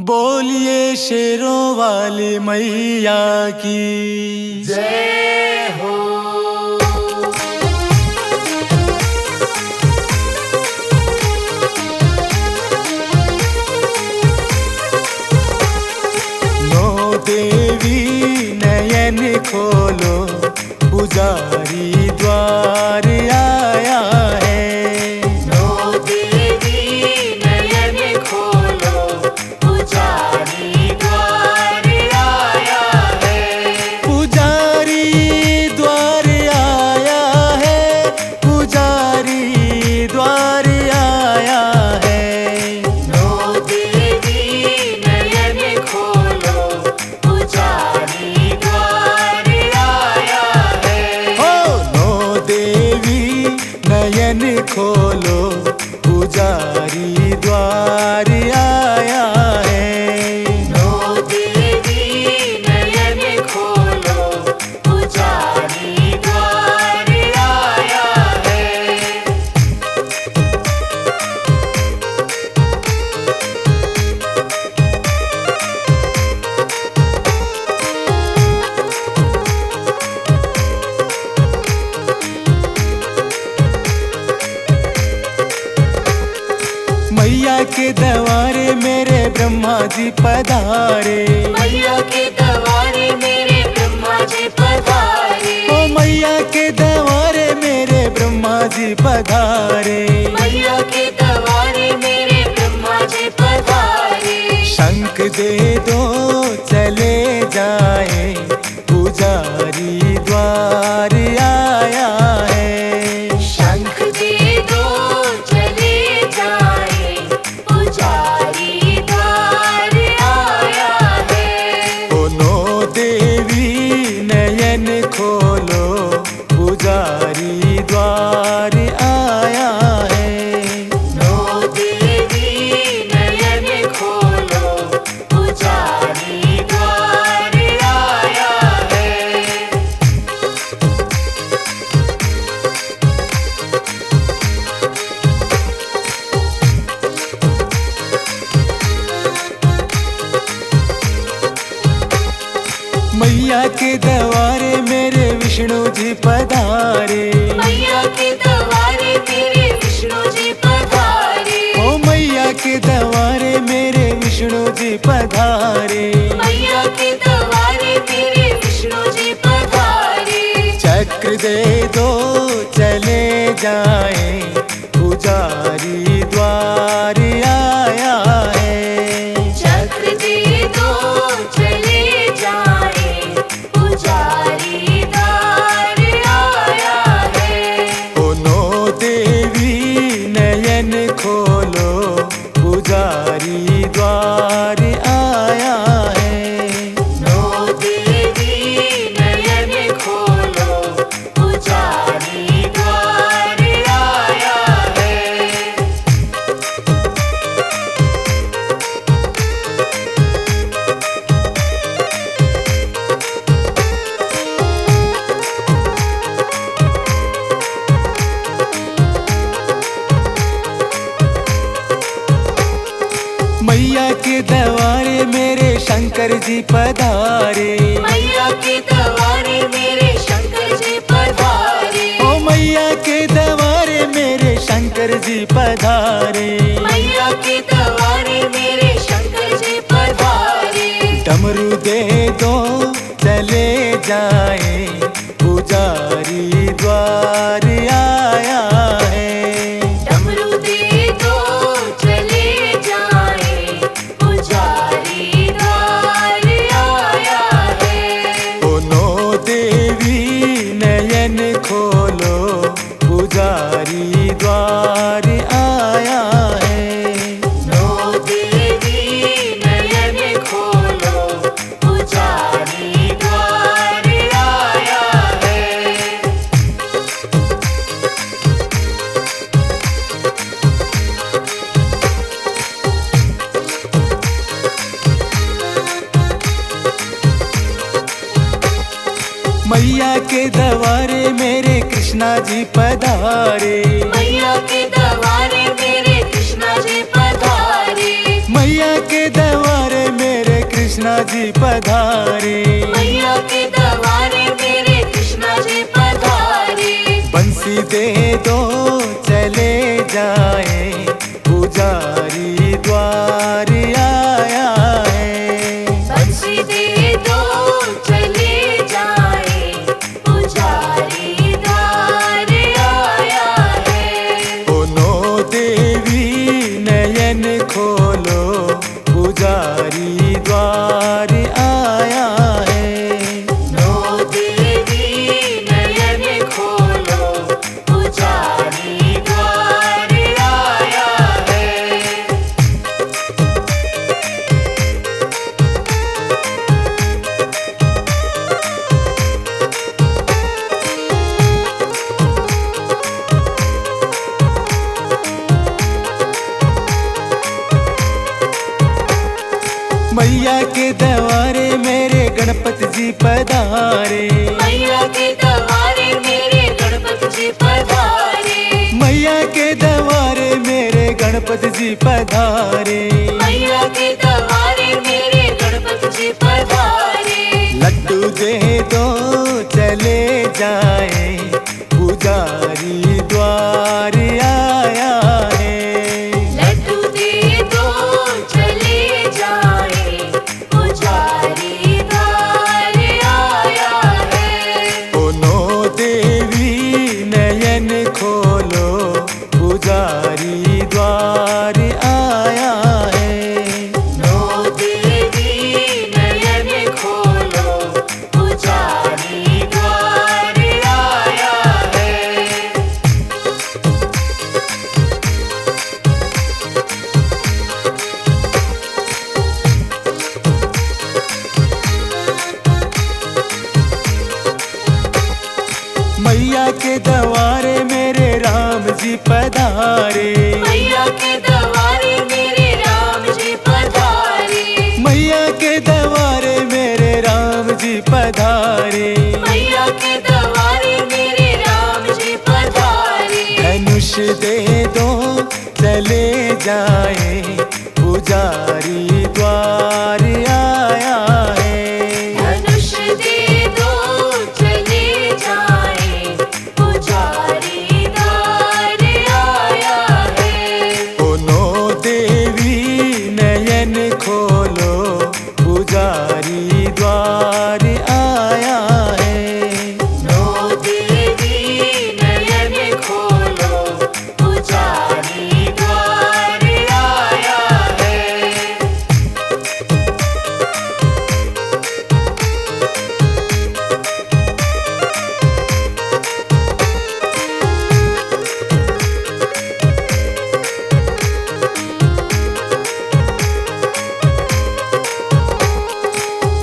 बोलिए शेरों वाली मैया की जय हो। नो देवी नयन खोलो, पुजारी द्वार आया है। नो देवी नयन खोलो, पुजारी द्वार आया है। पुजारी द्वार आया है, पुजारी द्वार आया है। नो देवी नयन खोलो, पुजारी द्वार आया है। हो नो देवी नयन खोलो, पुजारी द्वार आया है। नो देवी नयन खोलो, पुजारी द्वार आया है। मैया के दरबारे मेरे ब्रह्मा जी पधारे। मैया के दरबारे मेरे ब्रह्मा जी पधारे। ओ मैया के दरबारे मेरे ब्रह्मा जी पधारे। मैया के दरबारे मेरे ब्रह्मा जी पधारे। शंख दे दो चले जाए, पुजारी द्वार आया है। शंख दे दो चले जाए, पुजारी द्वार आया है। ओ नो देवी नयन खोलो, पुजारी द्वार आया है। नो देवी नयन खोलो, पुजारी द्वार आया है। मैया के दरबारे मेरे विष्णु जी पधारे। मैया के दरबारे मेरे विष्णु जी पधारे। ओ मैया के दरबारे मेरे विष्णु जी पधारे। मैया के दरबारे मेरे विष्णु जी पधारे। चक्र दे दो चले जाए, पुजारी द्वार आया है। चक्र दे दो चले जाए, पुजारी द्वार आया है। ओ नो देवी नयन खोलो, पुजारी द्वार आया है। नो देवी नयन खोलो, पुजारी द्वार आया है। मैया के दरबारे मेरे शंकर जी पधारे। मैया के दरबारे मेरे शंकर जी पधारे। ओ मैया के दरबारे मेरे शंकर जी पधारे। मैया के दरबारे मेरे शंकर जी पधारे। डमरू दे दो चले जाए, पुजारी द्वार आया है। डमरू दे दो चले जाए, पुजारी द्वार आया है। ओ नो देवी नयन खोलो, पुजारी द्वार आया है। नो देवी नयन खोलो, पुजारी द्वार आया है। मैया के दरबारे मेरे कृष्णा जी पधारे। मैया के दरबारे मेरे कृष्णा जी पधारे। मैया के दरबारे जी पधारे। मैया के द्वारे मेरे कृष्णा जी पधारे। बंसी दे दो चले जाए, पुजारी द्वार आया है। बंसी दे दो चले जाए, पुजारी द्वार आया है। ओ नो देवी नयन खोलो, पुजारी द्वार आया है। नो देवी नयन खोलो, पुजारी द्वार आया है। मैया के द्वारे मेरे गणपति जी पधारे। मैया के द्वारे मेरे गणपति जी पधारे। मैया के द्वारे मेरे गणपति जी पधारे। मैया के द्वारे मेरे गणपति जी पधारे। लड्डू दे दो चले जाए, पुजारी द्वार आया है। लड्डू दे दो चले जाए, पुजारी द्वार आया है। ओ नो देवी नयन खोलो, पुजारी द्वार आया है। नो देवी नयन खोलो, पुजारी द्वार आया है। मैया के द्वारे मेरे राम जी पधारे। मैया के द्वारे मेरे राम जी पधारे। मैया के द्वारे मेरे राम जी पधारे। मैया के द्वारे मेरे राम जी पधारे। धनुष दे दो चले जाए, पुजारी द्वार आया है। धनुष दे दो चले जाए, पुजारी द्वार आया है। ओ नो देवी नयन खोलो, पुजारी द्वार आया है। नो देवी नयन खोलो, पुजारी द्वार आया है।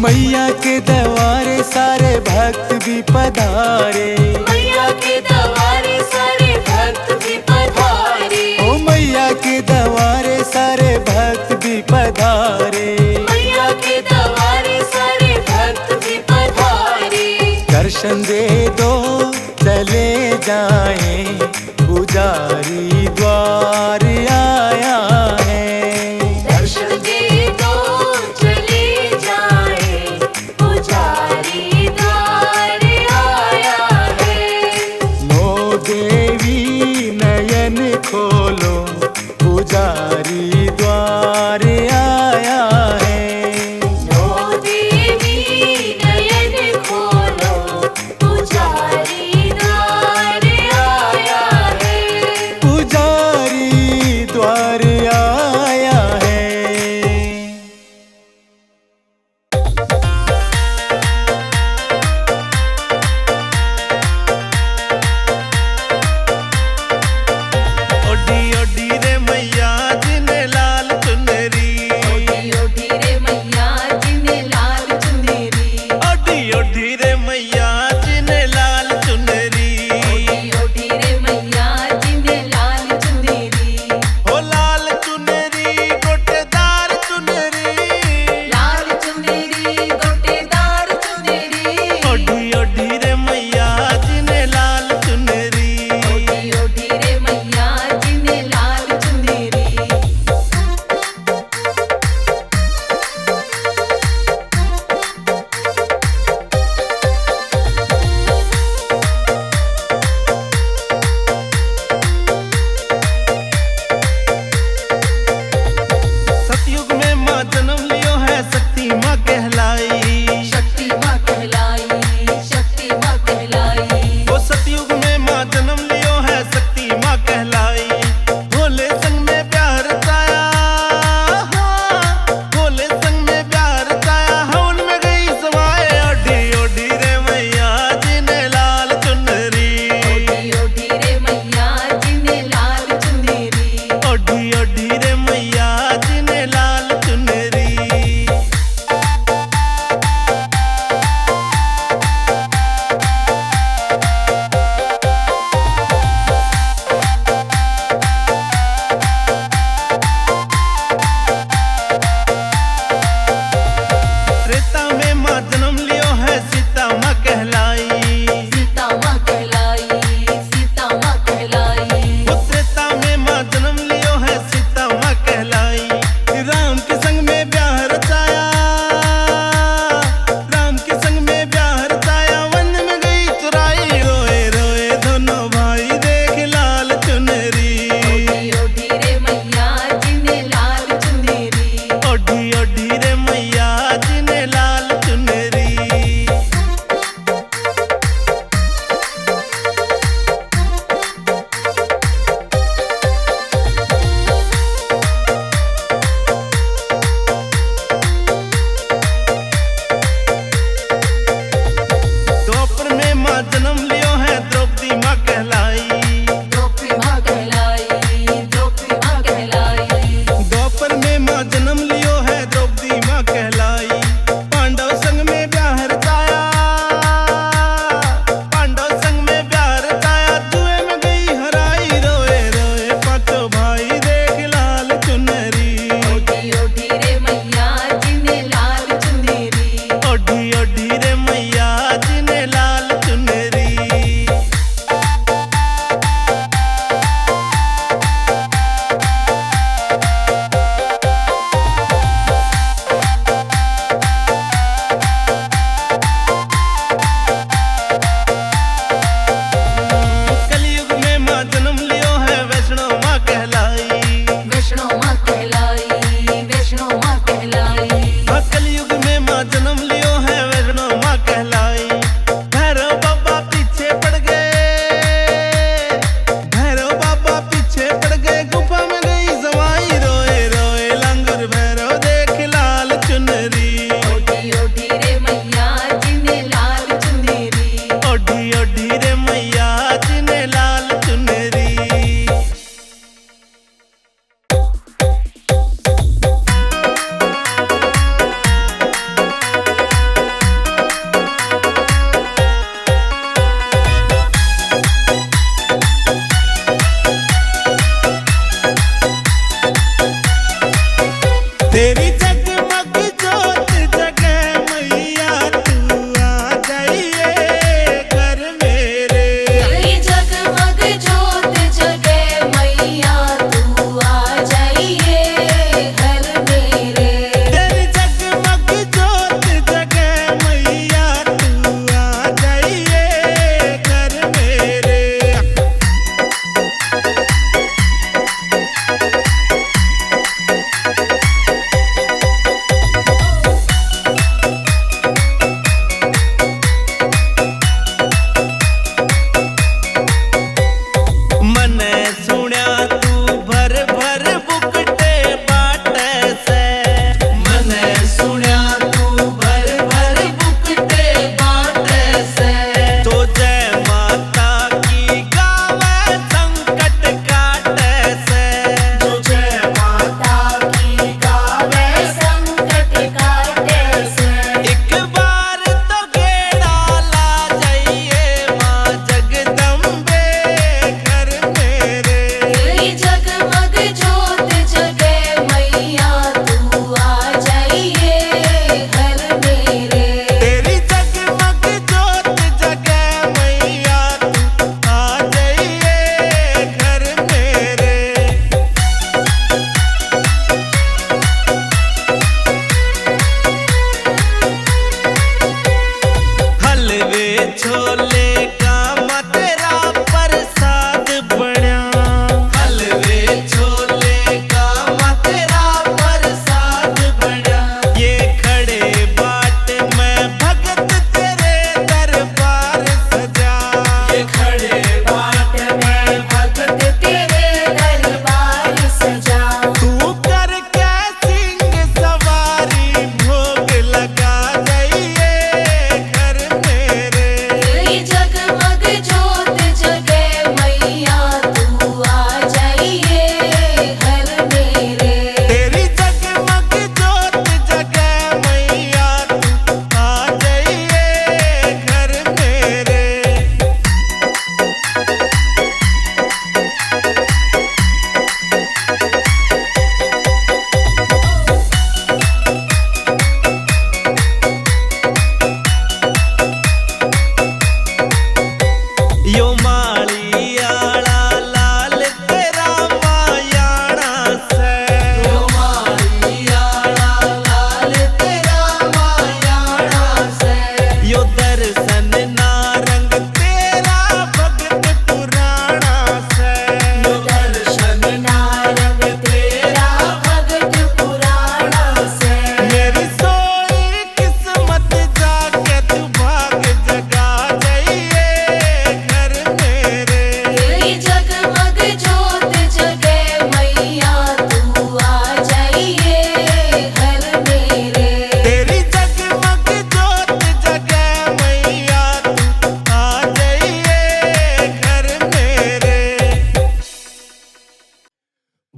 मैया के द्वारे सारे भक्त भी पधारे। मैया के द्वारे सारे भक्त भी पधारे। ओ मैया के द्वारे सारे भक्त भी पधारे। मैया के द्वारे सारे भक्त भी पधारे। दर्शन दे दो चले जाए, पुजारी द्वार आया है। दर्शन दे दो चले जाए, पुजारी द्वार आया है। नो देवी नयन खोलो, पुजारी द्वार आया है। नो देवी नयन खोलो, पुजारी द्वार आया है। पुजारी द्वार आया है। ओडी ओडी रे मैया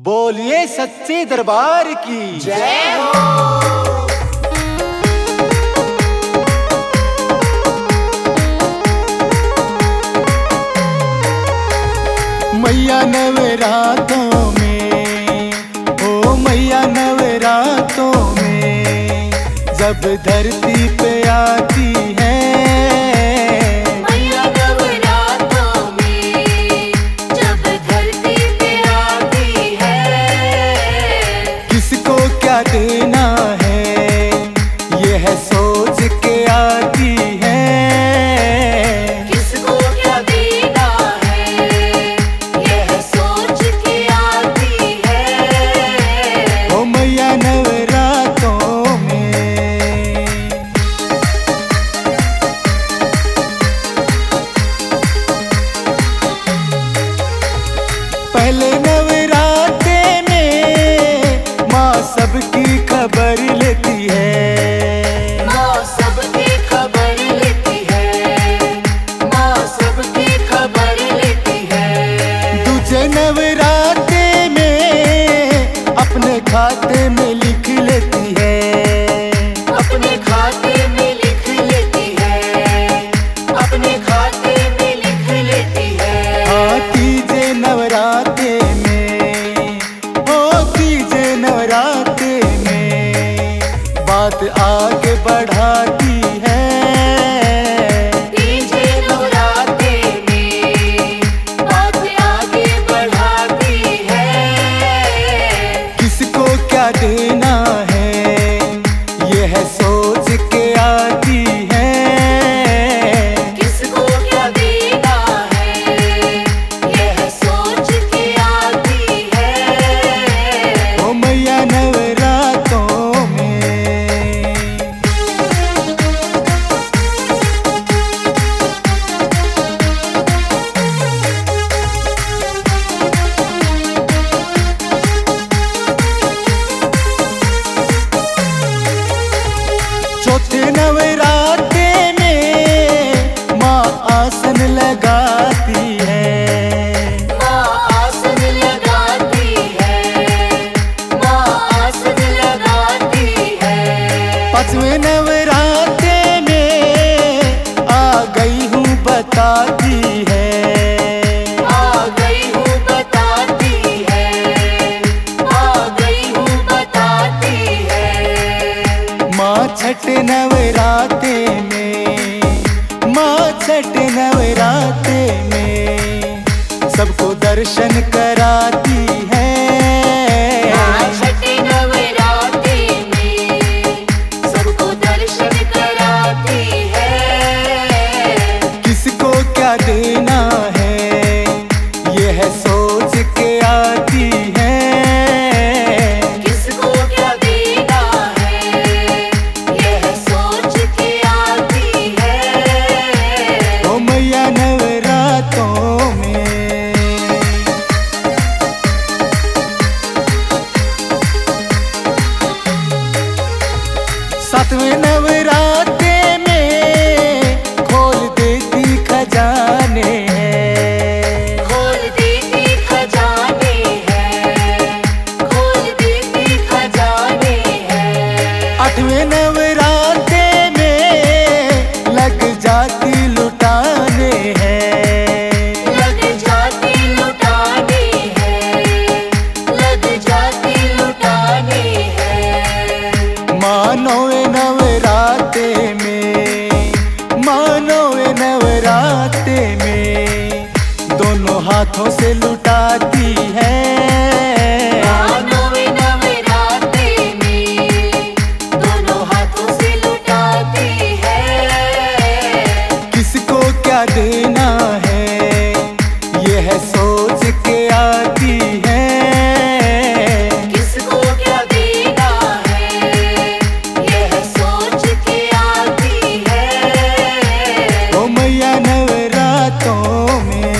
बोलिए सच्चे दरबार की जय हो। मैया नवरातों में, ओ मैया नवरातों में जब धरती पे आती है, मैया नवरातों में जब धरती पे आती है, किसको क्या देना है ये है सोच के आती है, किसको क्या देना है यह सोच के आती है। ओ मैया नवरातों में। पहले नवराते में माँ सबकी खबर लेती है, माँ सबकी खबर लेती है, माँ सबकी खबर लेती है। दूजे नवराते में अपने खाते में लिख लेती है, अपने खाते में लिख लेती है, अपने खाते में लिख लेती है। हाँ तीजे नवराते में, ओ तीजे नवराते में बात आगे बढ़ाती है, तीजे नवराते में बात आगे बढ़ाती है। किसको क्या देना है ये है सोच के आती है, किसको क्या देना है यह सोच के आती है। ओ मैया नवरातों में। चौथे नवराते में माँ आसन लगाती है, माँ आसन लगाती है, माँ आसन लगाती है। पांचवें नवराते में आ गई हूँ बताती है, आ गई हूँ बताती है, आ गई हूँ बताती है। माँ छठ नवराते में, माँ छठ नवराते में सबको दर्शन कराती है, माँ छठी नवराते में सबको दर्शन कराती है। किसको क्या देना है ये है सोच के आती है, किसको क्या देना है यह सोच के आती है। ओ मैया नवरातों में। सातवें नवराते में खोल देती खजाने हैं, खोल देती खजाने हैं, खोल देती खजाने हैं। आठवें नवराते में लग जाती लुटाने हैं, लग जाती लुटाने हैं, लग जाती लुटाने हैं। मानोवे नवराते में, मानोवे नवराते में दोनों हाथों से लुटाती है, मानोवे नवराते में दोनों हाथों से लुटाती है। किसको क्या देना है ये है सोच के आती है, किसको क्या देना है यह सोच के आती है। ओ मैया नवरातों में।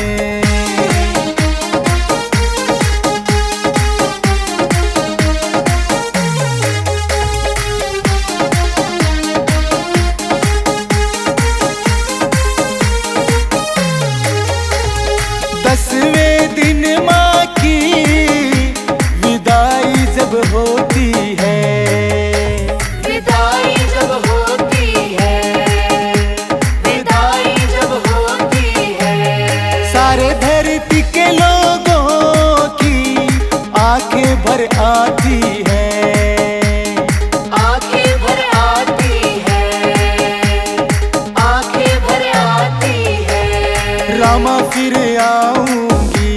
भर आती है, आंखें भर आती है, आंखें भर आती है। रामा फिर आऊंगी,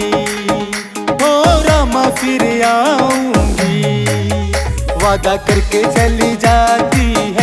ओ रामा फिर आऊंगी, वादा करके चली जाती